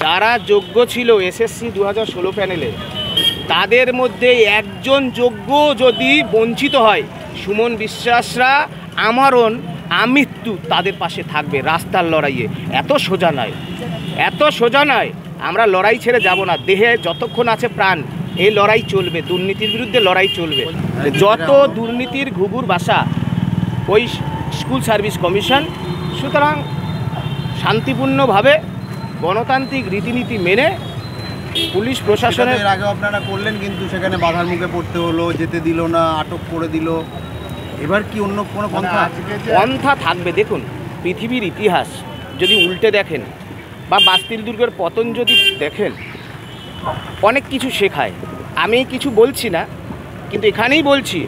যারা যোগ্য ছিল এসএসসি 2016 প্যানেলে, তাদের মধ্যে একজন যোগ্য যদি বঞ্চিত হয়, সুমন বিশ্বাসরা আমরণ আমৃত্যু তাদের পাশে থাকবে রাস্তার লড়াইয়ে। এত সোজা নয়, এত সোজা নয়। আমরা লড়াই ছেড়ে যাব না। দেহে যতক্ষণ আছে প্রাণ, এই লড়াই চলবে, দুর্নীতির বিরুদ্ধে লড়াই চলবে। যত দুর্নীতির ঘুঘুর বাসা ওই স্কুল সার্ভিস কমিশন। সুতরাং শান্তিপূর্ণভাবে গণতান্ত্রিক রীতিনীতি মেনে পুলিশ প্রশাসনের আগে আপনারা করলেন, কিন্তু সেখানে বাধার মুখে পড়তে হলো, যেতে দিল না, আটক করে দিল। এবার কি অন্য কোনো পন্থা থাকবে? দেখুন, পৃথিবীর ইতিহাস যদি উল্টে দেখেন বা বাস্তিল দুর্গের পতন যদি দেখেন, অনেক কিছু শেখায়। আমি কিছু বলছি না, কিন্তু এখানেই বলছি,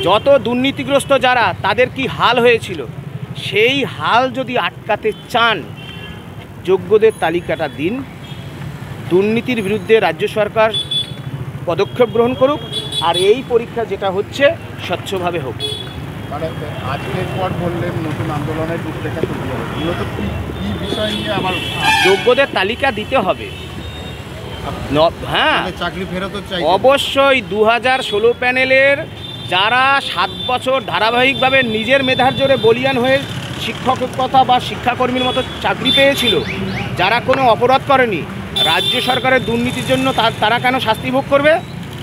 যত দুর্নীতিগ্রস্ত যারা, তাদের কি হাল হয়েছিল, সেই হাল যদি আটকাতে চান, যোগ্যদের তালিকাটা দিন। দুর্নীতির বিরুদ্ধে রাজ্য সরকার পদক্ষেপ গ্রহণ করুক, আর এই পরীক্ষা যেটা হচ্ছে স্বচ্ছভাবে হোক। মানে আজকের পর বললেন নতুন আন্দোলনের রূপরেখা তৈরি হবে, মূলত কী বিষয় নিয়ে আমার যোগ্যদের তালিকা দিতে হবে। হ্যাঁ, চাকরি ফেরত চাই অবশ্যই। 2016 প্যানেলের যারা 7 বছর ধারাবাহিকভাবে নিজের মেধার জোরে বলিয়ান হয়ে শিক্ষকতা বা শিক্ষাকর্মীর মতো চাকরি পেয়েছিল, যারা কোনো অপরাধ করেনি, রাজ্য সরকারের দুর্নীতির জন্য তারা কেন শাস্তি ভোগ করবে?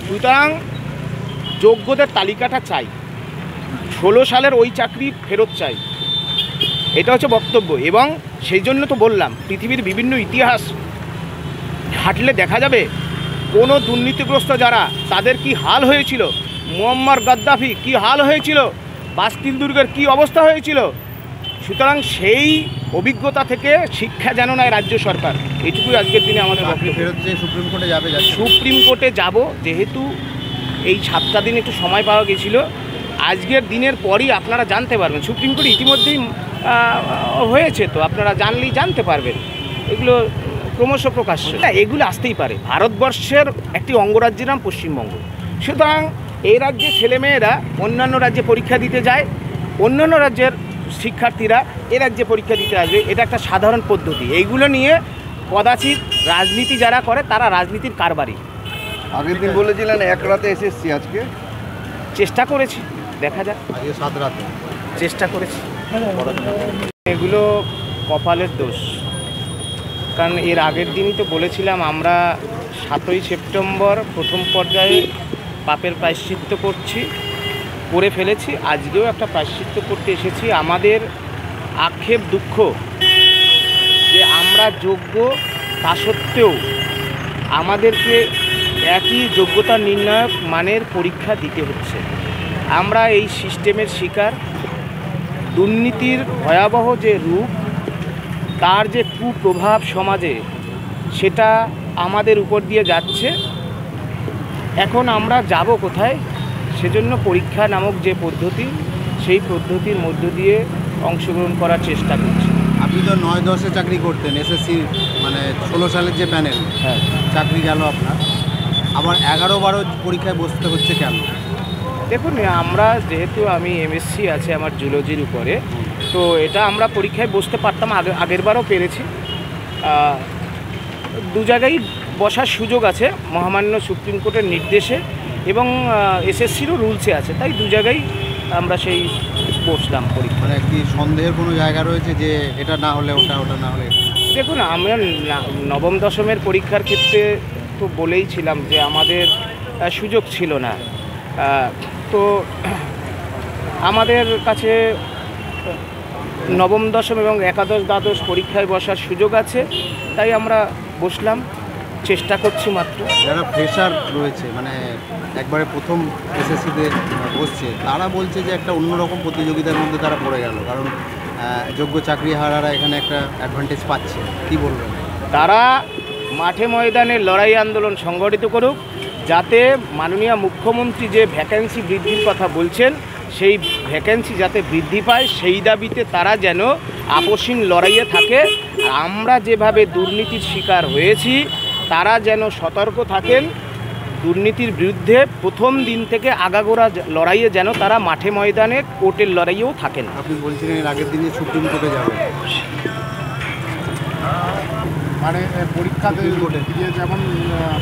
সুতরাং যোগ্যদের তালিকাটা চাই, 16 সালের ওই চাকরি ফেরত চাই, এটা হচ্ছে বক্তব্য। এবং সেই জন্য তো বললাম, পৃথিবীর বিভিন্ন ইতিহাস ঘাটলে দেখা যাবে কোনো দুর্নীতিগ্রস্ত যারা, তাদের কি হাল হয়েছিল, মুয়াম্মার গাদ্দাফি কি হাল হয়েছিল, বাস্তিল দুর্গের কি অবস্থা হয়েছিল। সুতরাং সেই অভিজ্ঞতা থেকে শিক্ষা যেন নেয় রাজ্য সরকার, এটুকুই আজকের দিনে আমাদের ফেরত যে সুপ্রিম কোর্টে যাবে। সুপ্রিম কোর্টে যাব, যেহেতু এই 7টা দিন একটু সময় পাওয়া গেছিল, আজকের দিনের পরই আপনারা জানতে পারবেন। সুপ্রিম কোর্ট ইতিমধ্যেই হয়েছে, তো আপনারা জানলেই জানতে পারবেন। এগুলো ক্রমশ প্রকাশ্য, এগুলো আসতেই পারে। ভারতবর্ষের একটি অঙ্গরাজ্যের নাম পশ্চিমবঙ্গ। সুতরাং এই রাজ্যের ছেলেমেয়েরা অন্যান্য রাজ্যে পরীক্ষা দিতে যায়, অন্যান্য রাজ্যের শিক্ষার্থীরা এ রাজ্যে পরীক্ষা দিতে আসবে, এটা একটা সাধারণ পদ্ধতি। এইগুলো নিয়ে কদাচিৎ রাজনীতি যারা করে, তারা রাজনীতির কারবারি। আগের দিন বলেছিলেন এক রাতে এসএসসি, আজকে চেষ্টা করেছি, দেখা যাক। আজকে 7 রাতে চেষ্টা করেছি। এগুলো কপালের দোষ, কারণ এর আগের দিনই তো বলেছিলাম আমরা 7ই সেপ্টেম্বর প্রথম পর্যায়ে পাপের প্রায়শ্চিত্ত করে ফেলেছি। আজকেও একটা প্রায়শ্চিত্ত করতে এসেছি। আমাদের আক্ষেপ, দুঃখ যে আমরা যোগ্য, তা সত্ত্বেও আমাদেরকে একই যোগ্যতা নির্ণায়ক মানের পরীক্ষা দিতে হচ্ছে। আমরা এই সিস্টেমের শিকার। দুর্নীতির ভয়াবহ যে রূপ, তার যে কুপ্রভাব সমাজে, সেটা আমাদের উপর দিয়ে যাচ্ছে। এখন আমরা যাব কোথায়? সেজন্য পরীক্ষা নামক যে পদ্ধতি, সেই পদ্ধতির মধ্য দিয়ে অংশগ্রহণ করার চেষ্টা করছি। আপনি তো 9-10-এ চাকরি করতেন, এসএসসি মানে 16 সালের যে প্যানেল, হ্যাঁ, চাকরি গেল আপনার, আবার 11-12 পরীক্ষায় বসতে হচ্ছে কেন? দেখুন, আমরা যেহেতু আমি এমএসসি আছে আমার জুলজির উপরে, তো এটা আমরা পরীক্ষায় বসতে পারতাম, আগেরবারও পেরেছি। 2 জায়গায় বসার সুযোগ আছে মহামান্য সুপ্রিম কোর্টের নির্দেশে, এবং এসএসসিরও রুলসে আছে, তাই 2 জায়গায় আমরা সেই বসলাম পরীক্ষা। মানে কি সন্দেহের কোনো জায়গা রয়েছে যে এটা না হলে ওটা, ওটা না হলে? দেখুন, আমরা নবম দশমের পরীক্ষার ক্ষেত্রে তো বলেইছিলাম যে আমাদের সুযোগ ছিল না। তো আমাদের কাছে নবম দশম এবং একাদশ দ্বাদশ পরীক্ষায় বসার সুযোগ আছে, তাই আমরা বসলাম, চেষ্টা করছি মাত্র। যারা ফ্রেশার রয়েছে, মানে একবারে প্রথম এসএসসিতে বসছে, তারা বলছে যে একটা অন্যরকম প্রতিযোগিতার মধ্যে তারা পড়ে গেল, কারণ যোগ্য চাকরিহারারা এখানে একটা অ্যাডভান্টেজ পাচ্ছে। কি বলবেন? তারা মাঠে ময়দানে লড়াই আন্দোলন সংগঠিত করুক, যাতে মাননীয় মুখ্যমন্ত্রী যে ভ্যাকেন্সি বৃদ্ধির কথা বলছেন, সেই ভ্যাকেন্সি যাতে বৃদ্ধি পায়, সেই দাবিতে তারা যেন আপোষহীন লড়াইয়ে থাকে। আমরা যেভাবে দুর্নীতির শিকার হয়েছি, তারা যেন সতর্ক থাকেন, দুর্নীতির বিরুদ্ধে প্রথম দিন থেকে আগাগোড়া লড়াইয়ে যেন তারা মাঠে ময়দানে কোর্টের লড়াইয়েও থাকেন। আপনি বলছিলেন এর আগের দিনে সুপ্রিম কোর্টে যাবেন, মানে পরীক্ষা দিয়ে যেমন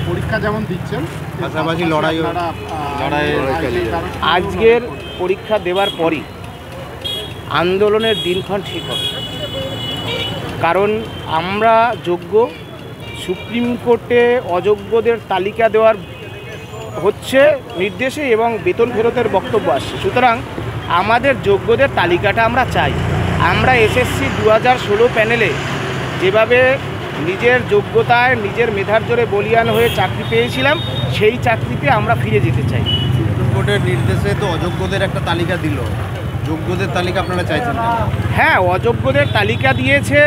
পরীক্ষা যেমন দিচ্ছেন পাশাপাশি লড়াই আজকের পরীক্ষা দেওয়ার পরই আন্দোলনের দিনক্ষণ ঠিক হবে, কারণ আমরা যোগ্য। সুপ্রিম কোর্টে অযোগ্যদের তালিকা দেওয়ার হচ্ছে নির্দেশে এবং বেতন ফেরতের বক্তব্য আসছে। সুতরাং আমাদের যোগ্যদের তালিকাটা আমরা চাই। আমরা এসএসসি 2016 প্যানেলে যেভাবে নিজের যোগ্যতায় নিজের মেধার জোরে বলিয়ান হয়ে চাকরি পেয়েছিলাম, সেই চাকরিতে আমরা ফিরে যেতে চাই। সুপ্রিম কোর্টের নির্দেশে তো অযোগ্যদের একটা তালিকা দিল, যোগ্যদের তালিকা আপনারা চাইছেন না? হ্যাঁ, অযোগ্যদের তালিকা দিয়েছে,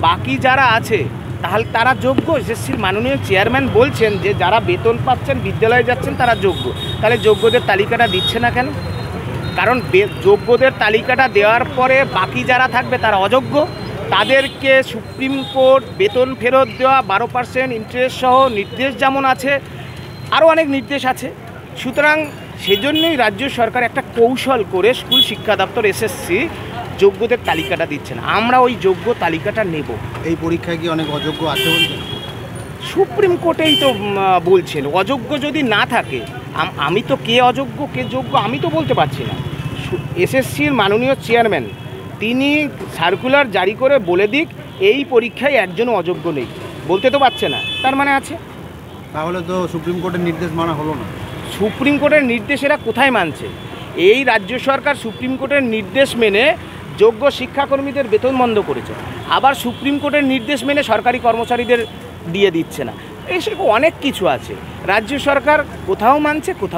বাকি যারা আছে তাহলে তারা যোগ্য। এসএসসির মাননীয় চেয়ারম্যান বলছেন যে যারা বেতন পাচ্ছেন, বিদ্যালয়ে যাচ্ছেন, তারা যোগ্য। তাহলে যোগ্যদের তালিকাটা দিচ্ছে না কেন? কারণ যোগ্যদের তালিকাটা দেওয়ার পরে বাকি যারা থাকবে তারা অযোগ্য। তাদেরকে সুপ্রিম কোর্ট বেতন ফেরত দেওয়া 12% ইন্টারেস্ট সহ নির্দেশ যেমন আছে, আরও অনেক নির্দেশ আছে। সুতরাং সেজন্যই রাজ্য সরকার একটা কৌশল করে স্কুল শিক্ষা দপ্তর এসএসসি যোগ্যদের তালিকাটা দিচ্ছে না। আমরা ওই যোগ্য তালিকাটা নেব। এই পরীক্ষায় কি অনেক অযোগ্য আছে বলছেন? সুপ্রিম কোর্টেই তো বলছেন অযোগ্য যদি না থাকে, আমি তো কে অযোগ্য কে যোগ্য আমি তো বলতে পারছি না। এসএসসির মাননীয় চেয়ারম্যান তিনি সার্কুলার জারি করে বলে দিক এই পরীক্ষায় একজনও অযোগ্য নেই, বলতে তো পারছে না, তার মানে আছে। তাহলে তো সুপ্রিম কোর্টের নির্দেশ মানা হলো না। সুপ্রিম কোর্টের নির্দেশ এরা কোথায় মানছে? এই রাজ্য সরকার সুপ্রিম কোর্টের নির্দেশ মেনে যোগ্য শিক্ষাকর্মীদের বেতন বন্ধ করেছে, আবার সুপ্রিম কোর্টের নির্দেশ মেনে সরকারি কর্মচারীদের দিয়ে দিচ্ছে না। এই সে অনেক কিছু আছে। রাজ্য সরকার কোথাও মানছে, কোথাও